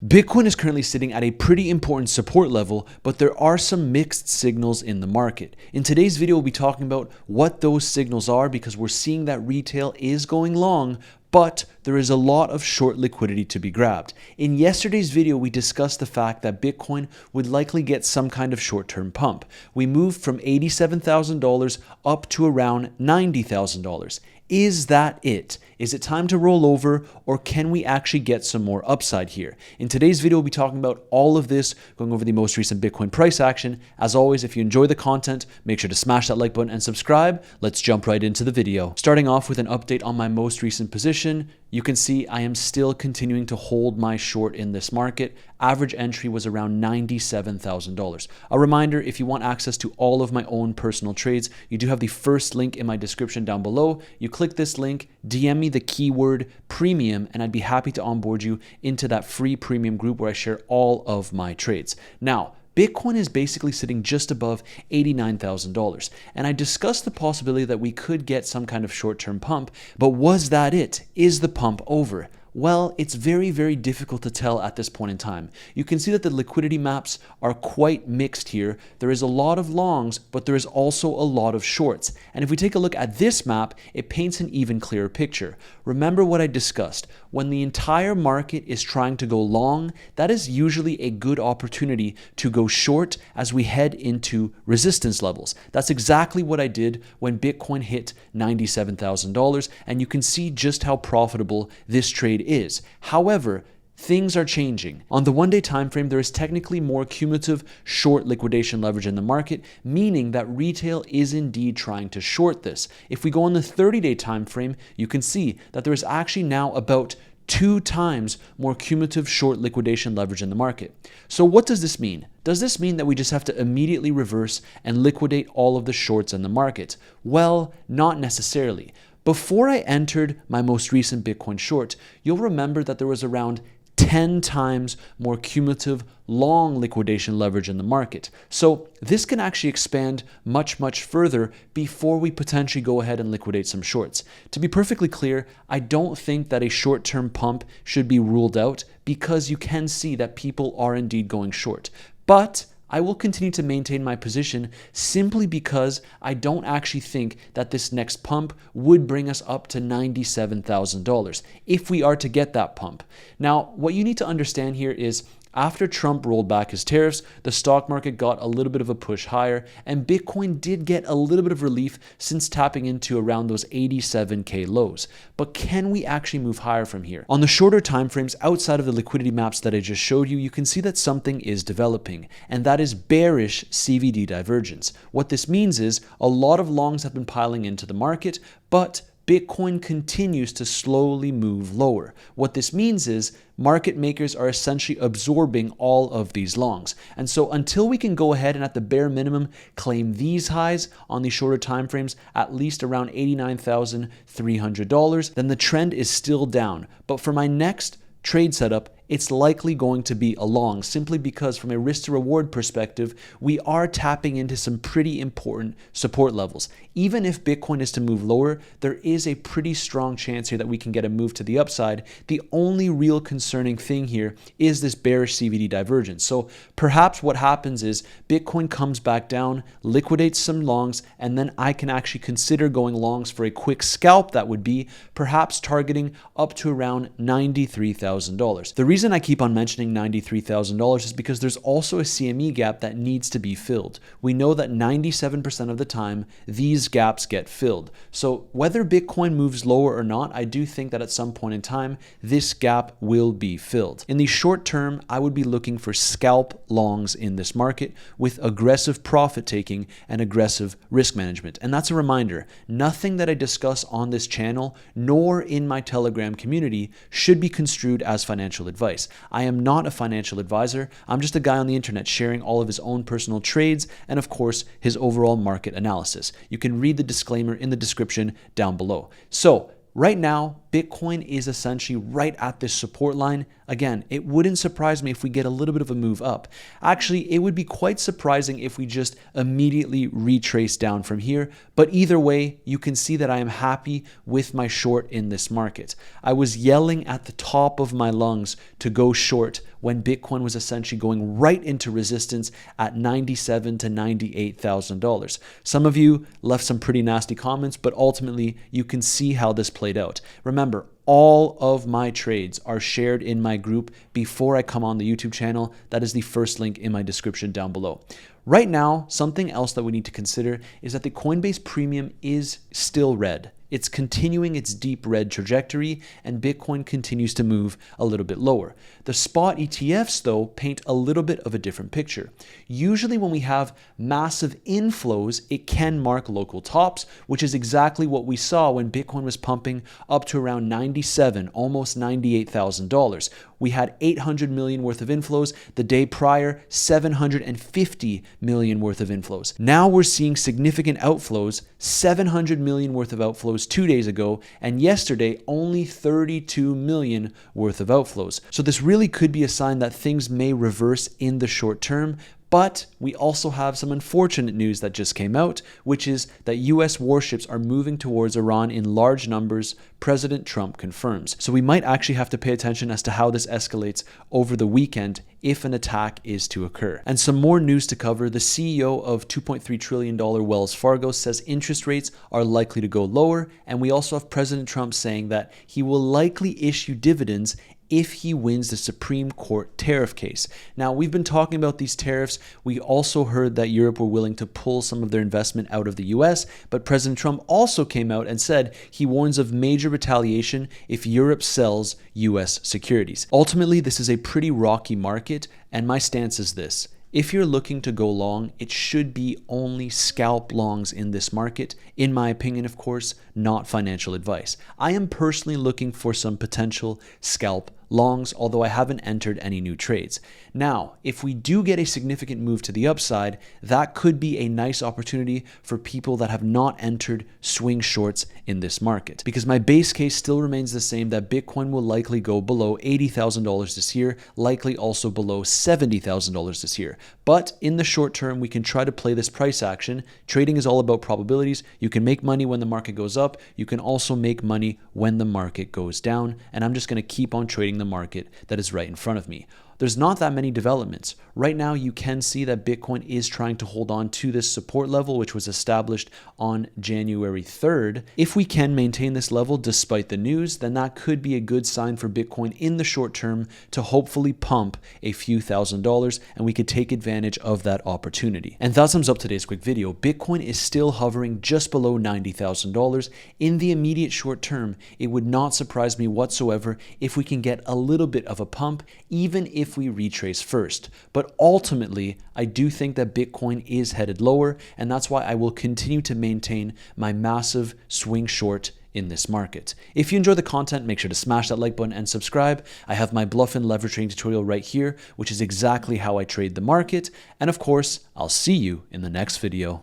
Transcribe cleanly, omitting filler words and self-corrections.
Bitcoin is currently sitting at a pretty important support level, but there are some mixed signals in the market. In today's video, we'll be talking about what those signals are because we're seeing that retail is going long, but there is a lot of short liquidity to be grabbed. In yesterday's video, we discussed the fact that Bitcoin would likely get some kind of short-term pump. We moved from $87,000 up to around $90,000. Is that it? Is it time to roll over, or can we actually get some more upside here? In today's video, we'll be talking about all of this, going over the most recent Bitcoin price action. As always, if you enjoy the content, make sure to smash that like button and subscribe. Let's jump right into the video. Starting off with an update on my most recent position, you can see I am still continuing to hold my short in this market. Average entry was around $97,000. A reminder, if you want access to all of my own personal trades, you do have the first link in my description down below. You click this link, DM me the keyword premium, and I'd be happy to onboard you into that free premium group where I share all of my trades. Now, Bitcoin is basically sitting just above $89,000. And I discussed the possibility that we could get some kind of short-term pump, but was that it? Is the pump over? Well, it's very, very difficult to tell at this point in time. You can see that the liquidity maps are quite mixed here. There is a lot of longs, but there is also a lot of shorts. And if we take a look at this map, it paints an even clearer picture. Remember what I discussed. When the entire market is trying to go long, that is usually a good opportunity to go short as we head into resistance levels. That's exactly what I did when Bitcoin hit $97,000, and you can see just how profitable this trade is. However, things are changing. On the one-day time frame, there is technically more cumulative short liquidation leverage in the market, meaning that retail is indeed trying to short this. If we go on the 30-day time frame, you can see that there is actually now about 2 times more cumulative short liquidation leverage in the market. So what does this mean? Does this mean that we just have to immediately reverse and liquidate all of the shorts in the market? Well, not necessarily. Before I entered my most recent Bitcoin short, you'll remember that there was around 10 times more cumulative long liquidation leverage in the market. So this can actually expand much, much further before we potentially go ahead and liquidate some shorts. To be perfectly clear, I don't think that a short-term pump should be ruled out because you can see that people are indeed going short. But I will continue to maintain my position simply because I don't actually think that this next pump would bring us up to $97,000 if we are to get that pump. Now, what you need to understand here is after Trump rolled back his tariffs, the stock market got a little bit of a push higher, and Bitcoin did get a little bit of relief since tapping into around those 87K lows. But can we actually move higher from here? On the shorter time frames, outside of the liquidity maps that I just showed you, you can see that something is developing, and that is bearish CVD divergence. What this means is a lot of longs have been piling into the market, but Bitcoin continues to slowly move lower. What this means is market makers are essentially absorbing all of these longs. And so until we can go ahead and at the bare minimum claim these highs on the shorter time frames, at least around $89,300, then the trend is still down. But for my next trade setup, it's likely going to be a long, simply because from a risk to reward perspective, we are tapping into some pretty important support levels. Even if Bitcoin is to move lower, there is a pretty strong chance here that we can get a move to the upside. The only real concerning thing here is this bearish CVD divergence. So perhaps what happens is Bitcoin comes back down, liquidates some longs, and then I can actually consider going longs for a quick scalp that would be perhaps targeting up to around $93,000. The reason I keep on mentioning $93,000 is because there's also a CME gap that needs to be filled. We know that 97% of the time, these gaps get filled. So whether Bitcoin moves lower or not, I do think that at some point in time, this gap will be filled. In the short term, I would be looking for scalp longs in this market with aggressive profit taking and aggressive risk management. And that's a reminder, nothing that I discuss on this channel nor in my Telegram community should be construed as financial advice. I am not a financial advisor. I'm just a guy on the internet sharing all of his own personal trades and, of course, his overall market analysis. You can read the disclaimer in the description down below. So right now, Bitcoin is essentially right at this support line. Again, it wouldn't surprise me if we get a little bit of a move up. Actually, it would be quite surprising if we just immediately retrace down from here. But either way, you can see that I am happy with my short in this market. I was yelling at the top of my lungs to go short when Bitcoin was essentially going right into resistance at $97,000 to $98,000. Some of you left some pretty nasty comments, but ultimately you can see how this played out. Remember, all of my trades are shared in my group before I come on the YouTube channel. That is the first link in my description down below. Right now, something else that we need to consider is that the Coinbase premium is still red. It's continuing its deep red trajectory, and Bitcoin continues to move a little bit lower. The spot ETFs, though, paint a little bit of a different picture. Usually when we have massive inflows, it can mark local tops, which is exactly what we saw when Bitcoin was pumping up to around $97,000, almost $98,000. We had 800 million worth of inflows. The day prior, 750 million worth of inflows. Now we're seeing significant outflows, 700 million worth of outflows 2 days ago, and yesterday only 32 million worth of outflows. So this really could be a sign that things may reverse in the short term. But we also have some unfortunate news that just came out, which is that US warships are moving towards Iran in large numbers, President Trump confirms. So we might actually have to pay attention as to how this escalates over the weekend if an attack is to occur. And some more news to cover. The CEO of $2.3 trillion Wells Fargo says interest rates are likely to go lower. And we also have President Trump saying that he will likely issue dividends if he wins the Supreme Court tariff case. Now, we've been talking about these tariffs. We also heard that Europe were willing to pull some of their investment out of the US, but President Trump also came out and said he warns of major retaliation if Europe sells US securities. Ultimately, this is a pretty rocky market, and my stance is this. If you're looking to go long, it should be only scalp longs in this market. In my opinion, of course, not financial advice. I am personally looking for some potential scalp longs, although I haven't entered any new trades. Now, if we do get a significant move to the upside, that could be a nice opportunity for people that have not entered swing shorts in this market. Because my base case still remains the same, that Bitcoin will likely go below $80,000 this year, likely also below $70,000 this year. But in the short term, we can try to play this price action. Trading is all about probabilities. You can make money when the market goes up. You can also make money when the market goes down. And I'm just going to keep on trading the market that is right in front of me. There's not that many developments. Right now, you can see that Bitcoin is trying to hold on to this support level, which was established on January 3rd. If we can maintain this level despite the news, then that could be a good sign for Bitcoin in the short term to hopefully pump a few $1,000s, and we could take advantage of that opportunity. And that sums up today's quick video. Bitcoin is still hovering just below $90,000. In the immediate short term, it would not surprise me whatsoever if we can get a little bit of a pump, even if we retrace first. But ultimately, I do think that Bitcoin is headed lower, and that's why I will continue to maintain my massive swing short in this market. If you enjoy the content, make sure to smash that like button and subscribe. I have my bluff and leverage trading tutorial right here, which is exactly how I trade the market. And of course, I'll see you in the next video.